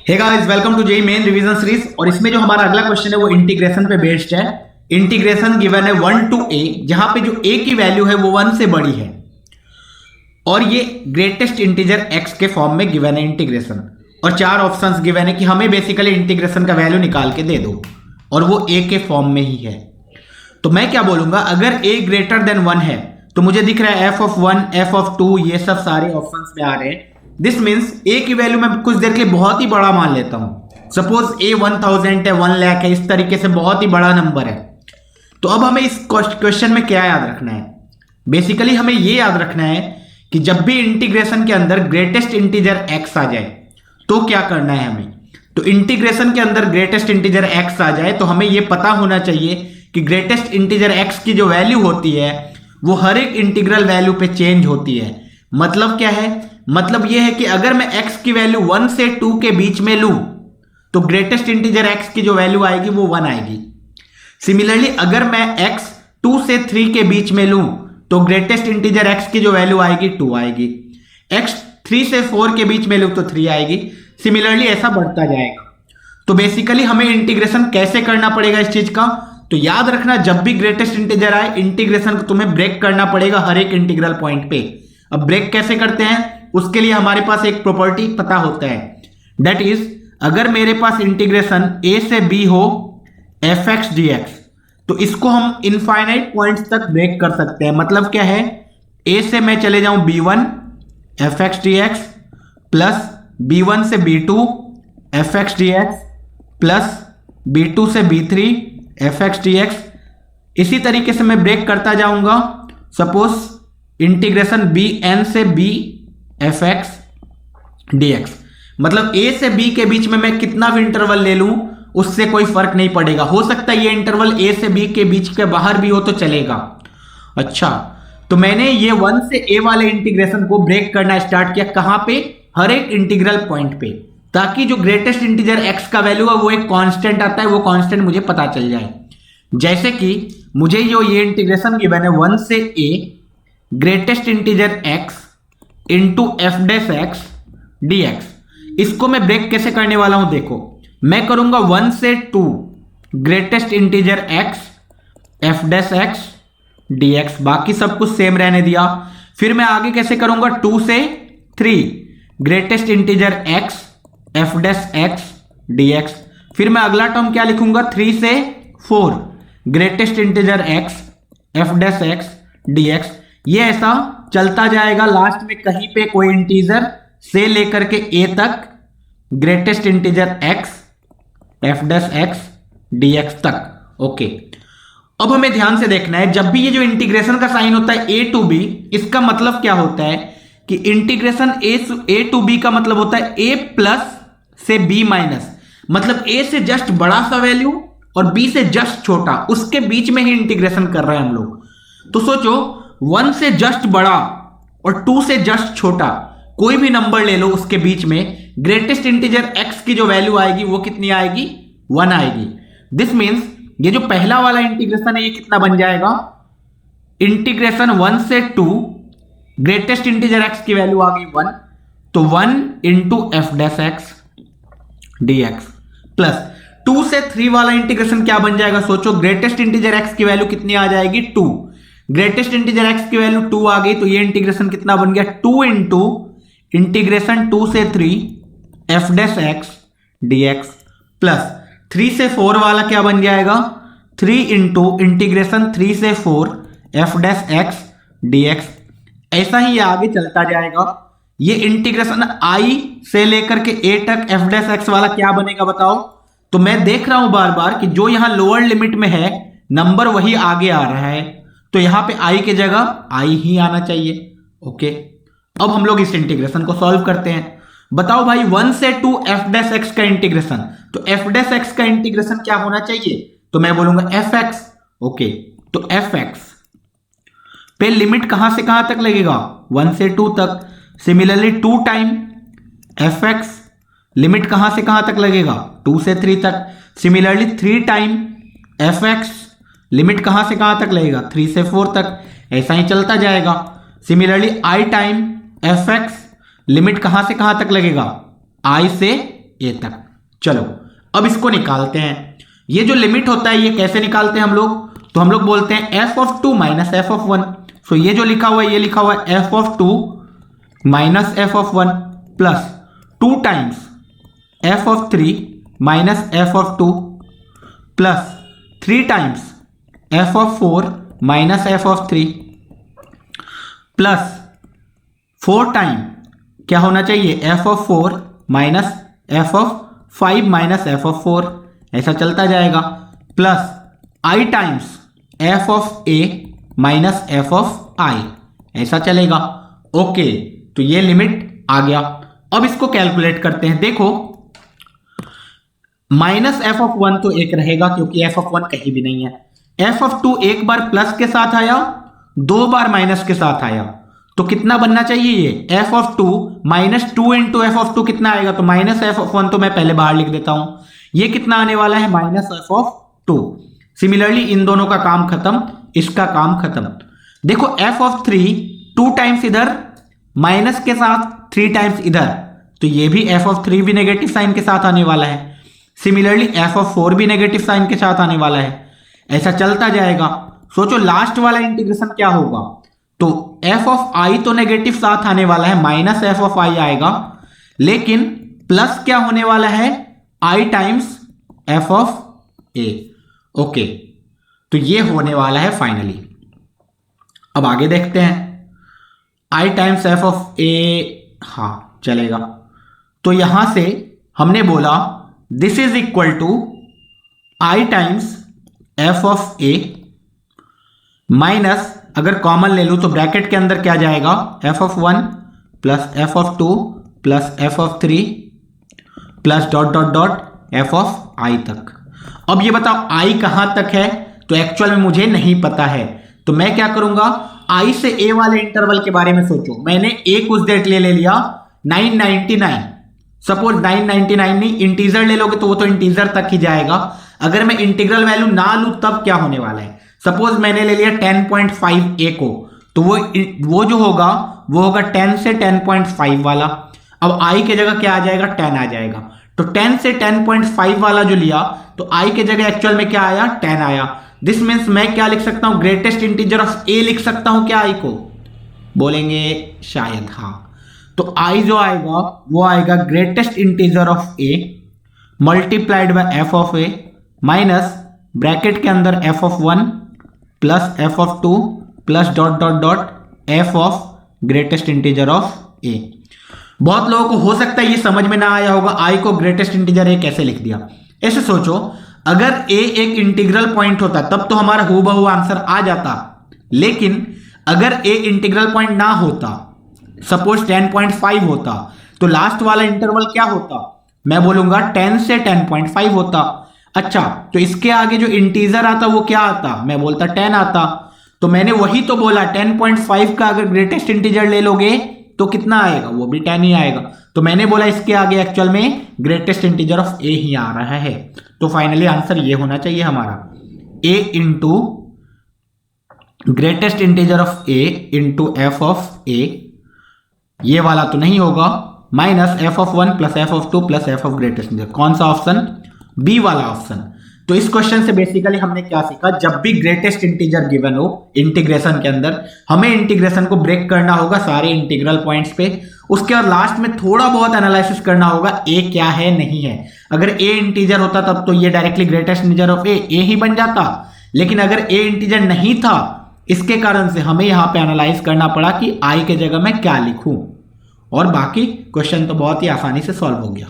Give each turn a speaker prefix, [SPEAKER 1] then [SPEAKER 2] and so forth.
[SPEAKER 1] Hey guys, welcome to JEE Main revision series. और इसमें जो हमारा अगला क्वेश्चन है वो इंटीग्रेशन पे बेस्ड है। इंटीग्रेशन गिवन है 1 to a, जहां पे जो a की वैल्यू है वो 1 से बड़ी है और ये ग्रेटेस्ट इंटीजर x के फॉर्म में गिवन है इंटीग्रेशन। और चार ऑप्शंस गिवन है कि हमें बेसिकली इंटीग्रेशन का वैल्यू निकाल के दे दो और वो a के फॉर्म में ही है। तो मैं क्या बोलूंगा, अगर a ग्रेटर देन 1 है तो मुझे दिख रहा है f(1), f(2), ये सब सारे ऑप्शंस में आ रहे हैं। दिस मीन्स a की वैल्यू मैं कुछ देर के लिए बहुत ही बड़ा मान लेता हूं। सपोज a 1000 है, 1 लाख है, इस तरीके से बहुत ही बड़ा नंबर है। तो अब हमें इस क्वेश्चन में क्या याद रखना है? बेसिकली हमें ये याद रखना है कि जब भी इंटीग्रेशन के अंदर ग्रेटेस्ट इंटीजर x आ जाए तो क्या करना है हमें। तो इंटीग्रेशन के अंदर ग्रेटेस्ट इंटीजर x आ जाए तो हमें यह पता होना चाहिए कि ग्रेटेस्ट इंटीजर x की जो वैल्यू होती है वो हर एक इंटीग्रल वैल्यू पे चेंज होती है। मतलब क्या है? मतलब यह है कि अगर मैं x की वैल्यू 1 से 2 के बीच में लूं तो ग्रेटेस्ट इंटीजर x की जो वैल्यू आएगी वो 1 आएगी। सिमिलरली अगर मैं x 2 से 3 के बीच में लूं तो ग्रेटेस्ट इंटीजर x की जो वैल्यू आएगी 2 आएगी। x 3 से 4 के बीच में लूं तो 3 आएगी। सिमिलरली ऐसा बढ़ता जाएगा। तो बेसिकली हमें इंटीग्रेशन कैसे करना पड़ेगा इस चीज का? तो याद रखना, जब भी ग्रेटेस्ट इंटीजर आए इंटीग्रेशन को तुम्हें ब्रेक करना पड़ेगा हर एक इंटीग्रल पॉइंट पे। अब ब्रेक कैसे करते हैं उसके लिए हमारे पास एक प्रॉपर्टी पता होता है, दैट इज अगर मेरे पास इंटीग्रेशन a से b हो fx dx तो इसको हम इनफाइनाइट पॉइंट्स तक ब्रेक कर सकते हैं। मतलब क्या है, a से मैं चले जाऊं b1 fx dx plus b1 से b2 fx dx plus b2 से b3 fx dx। इसी तरीके से मैं ब्रेक करता जाऊंगा। सपोज इंटीग्रेशन bn से b fx dx, मतलब a से b के बीच में मैं कितना भी इंटरवल ले लूं उससे कोई फर्क नहीं पड़ेगा। हो सकता है ये इंटरवल a से b के बीच के बाहर भी हो तो चलेगा। अच्छा, तो मैंने ये 1 से a वाले इंटीग्रेशन को ब्रेक करना स्टार्ट किया। कहां पे? हर एक इंटीग्रल पॉइंट पे, ताकि जो ग्रेटेस्ट इंटीजर x का वैल्यू है वो एक कांस्टेंट आता है, वो कांस्टेंट मुझे पता चल जाए। जैसे कि मुझे जो ये इंटीग्रेशन गिवन है 1 से a greatest integer x into F dash x dx, इसको मैं ब्रेक कैसे करने वाला हूं देखो। मैं करूंगा 1 से 2 greatest integer x F dash x dx, बाकी सब कुछ सेम रहने दिया। फिर मैं आगे कैसे करूंगा, 2 से 3 greatest integer x F dash x dx। फिर मैं अगला टर्म क्या लिखूंगा, 3 से 4 greatest integer x F dash x dx। ये ऐसा चलता जाएगा, लास्ट में कहीं पे कोई इंटीजर से लेकर के a तक greatest integer x F dash x dx तक। ओके, अब हमें ध्यान से देखना है, जब भी ये जो इंटीग्रेशन का साइन होता है a टू b, इसका मतलब क्या होता है कि इंटीग्रेशन a टू b का मतलब होता है a प्लस से b माइनस। मतलब a से जस्ट बड़ा सा वैल्यू और b से जस्ट छोटा, उसके बीच में ही इंटीग्रेशन कर रहे हैं हम लोग। तो सोचो 1 से जस्ट बड़ा और 2 से जस्ट छोटा कोई भी नंबर ले लो, उसके बीच में ग्रेटेस्ट इंटीजर x की जो वैल्यू आएगी वो कितनी आएगी, 1 आएगी। दिस मींस ये जो पहला वाला इंटीग्रेशन है ये कितना बन जाएगा, इंटीग्रेशन 1 से 2 ग्रेटेस्ट इंटीजर x की वैल्यू आ गई 1, तो 1 into F dash x dx plus 2 से 3 वाला इंटीग्रेशन क्या बन जाएगा, सोचो ग्रेटेस्ट इंटीजर x की वैल्यू कितनी आ जाएगी, 2। ग्रेटेस्ट इंटीजर x की वैल्यू 2 आ गई तो ये इंटीग्रेशन कितना बन गया, 2 इंटू इंटीग्रेशन 2 से 3 F dash x dx plus 3 से 4 वाला क्या बन जाएगा, 3 इंटू इंटीग्रेशन 3 से 4 एफ डैश एक्स dx। ऐसा ही ये आगे चलता जाएगा। ये इंटीग्रेशन i से लेकर के a तक एफ डैश एक्स वाला क्या बनेगा बताओ। तो मैं देख रहा हूं बार बार कि जो यहां लोअर लिमिट में है नंबर वही आगे आ रहा है, तो यहां पे i की जगह i ही आना चाहिए। ओके, अब हम लोग इस इंटीग्रेशन को सॉल्व करते हैं। बताओ भाई 1 से 2 एफ डैश एक्स का इंटीग्रेशन, तो एफ डैश एक्स का इंटीग्रेशन क्या होना चाहिए, तो मैं बोलूंगा एफ एक्स। ओके, तो एफ एक्स पे लिमिट कहां से कहां तक लगेगा, 1 से 2 तक। Similarly 2 time F x limit कहां से कहां तक लगेगा, 2 से 3 तक। Similarly 3 time F x limit कहां से कहां तक लगेगा, 3 से 4 तक। ऐसा ही चलता जाएगा। Similarly I time F x limit कहां से कहां तक लगेगा, i से ए तक। चलो अब इसको निकालते हैं। ये जो लिमिट होता है ये कैसे निकालते हैं हम लोग, तो हम लोग बोलते हैं F of 2 minus F of 1। सो ये जो लिखा हुआ है ये लिखा हुआ है F of 2 minus F of 1 plus 2 times F of 3 minus F of 2 plus 3 times F of 4 minus F of 3 plus 4 time क्या होना चाहिए F of 4 minus F of 5 minus F of 4, ऐसा चलता जाएगा, plus I times F of A minus F of I, ऐसा चलेगा। Okay, तो ये लिमिट आ गया। अब इसको कैलकुलेट करते हैं। देखो माइनस एफ ऑफ 1 तो एक रहेगा क्योंकि एफ ऑफ 1 कहीं भी नहीं है। एफ ऑफ 2 एक बार प्लस के साथ आया, 2 बार माइनस के साथ आया, तो कितना बनना चाहिए ये F of 2 minus 2 into F of 2 कितना आएगा, तो माइनस एफ ऑफ 1 तो मैं पहले बाहर लिख देता हूं। ये कितना आने वाला है minus F of 2। Similarly in दोनों का काम खत्म, इसका काम खत्म। देखो एफ ऑफ 3 2 टाइम्स इधर माइनस के साथ 3 टाइम्स इधर, तो ये भी एफ ऑफ 3 भी नेगेटिव साइन के साथ आने वाला है। सिमिलरली एफ ऑफ 4 भी नेगेटिव साइन के साथ आने वाला है, ऐसा चलता जाएगा। सोचो लास्ट वाला इंटीग्रेशन क्या होगा, तो एफ ऑफ आई तो नेगेटिव साथ आने वाला है, माइनस एफ ऑफ आई आएगा, लेकिन प्लस क्या होने वाला है I times F of A. Okay, तो ये होने वाला है फाइनली। अब आगे देखते हैं, I times F of A, हाँ चलेगा। तो यहां से हमने बोला this is equal to I times F of A minus, अगर कॉमन ले लूं तो ब्रैकेट के अंदर क्या जाएगा F of 1 plus F of 2 plus F of 3 plus dot dot dot F of I तक। अब ये बताओ आई कहां तक है, तो एक्चुअल में मुझे नहीं पता है, तो मैं क्या करूंगा आई से ए वाले इंटरवल के बारे में सोचो। मैंने ए कुछ देर ले लिया 999, सपोज 999 नहीं, इंटीजर ले लोगे तो वो तो इंटीजर तक ही जाएगा। अगर मैं इंटीग्रल वैल्यू ना लूं तब क्या होने वाला है, सपोज मैंने ले लिया 10.5 ए को, तो वो जो होगा वो होगा 10 से 10.5 वाला। अब आई के जगह क्या आ जाएगा 10 आ जाएगा, तो 10 से 10.5 वाला जो लिया तो आई के जगह एक्चुअल में क्या आया 10 आया। दिस मीन्स मैं क्या लिख सकता हूं ग्रेटेस्ट इंटीजर ऑफ ए लिख सकता हूं क्या आई को, बोलेंगे शायद हाँ। तो आई जो आएगा वो आएगा greatest integer of A multiplied by F of A minus bracket के अंदर F of 1 plus F of 2 plus dot dot dot F of greatest integer of A. बहुत लोगों को हो सकता है ये समझ में ना आया होगा आई को ग्रेटेस्ट इंटीजर ए कैसे लिख दिया। ऐसे सोचो अगर ए एक इंटीग्रल पॉइंट होता तब तो हमारा हूबहू आंसर आ जाता, लेकिन अगर ए इंटीग्रल पॉइंट ना होता, सपोज 10.5 होता, तो लास्ट वाला इंटरवल क्या होता, मैं बोलूंगा 10 से 10.5 होता। अच्छा, तो इसके आगे जो इंटीजर आता वो क्या आता, मैं बोलता 10 आता। तो मैंने वही तो बोला 10.5 का अगर ग्रेटेस्ट इंटीजर ले लोगे तो कितना आएगा, वो भी 10 ही आएगा। तो मैंने बोला इसके आगे एक्चुअल में ग्रेटेस्ट इंटीजर ऑफ ए ही आ रहा है। तो फाइनली आंसर ये होना चाहिए हमारा A into greatest integer of A into F of A, ये वाला तो नहीं होगा, minus F of 1 plus F of 2 plus F of greatest integer. कौन सा ऑप्शन, बी वाला ऑप्शन। तो इस क्वेश्चन से बेसिकली हमने क्या सीखा, जब भी ग्रेटेस्ट इंटीजर गिवन हो इंटीग्रेशन के अंदर हमें इंटीग्रेशन को ब्रेक करना होगा सारे इंटीग्रल पॉइंट्स पे, उसके बाद लास्ट में थोड़ा बहुत एनालिसिस करना होगा ए क्या है नहीं है। अगर ए इंटीजर होता तब तो ये directly greatest integer of A ही बन जाता, लेकिन अगर ए इंटीजर नहीं था इसके कारण से हमें यहां पे एनालाइज करना पड़ा कि आई के जगह मैं क्या लिखूं, और बाकी क्वेश्चन तो बहुत ही आसानी से सॉल्व हो गया।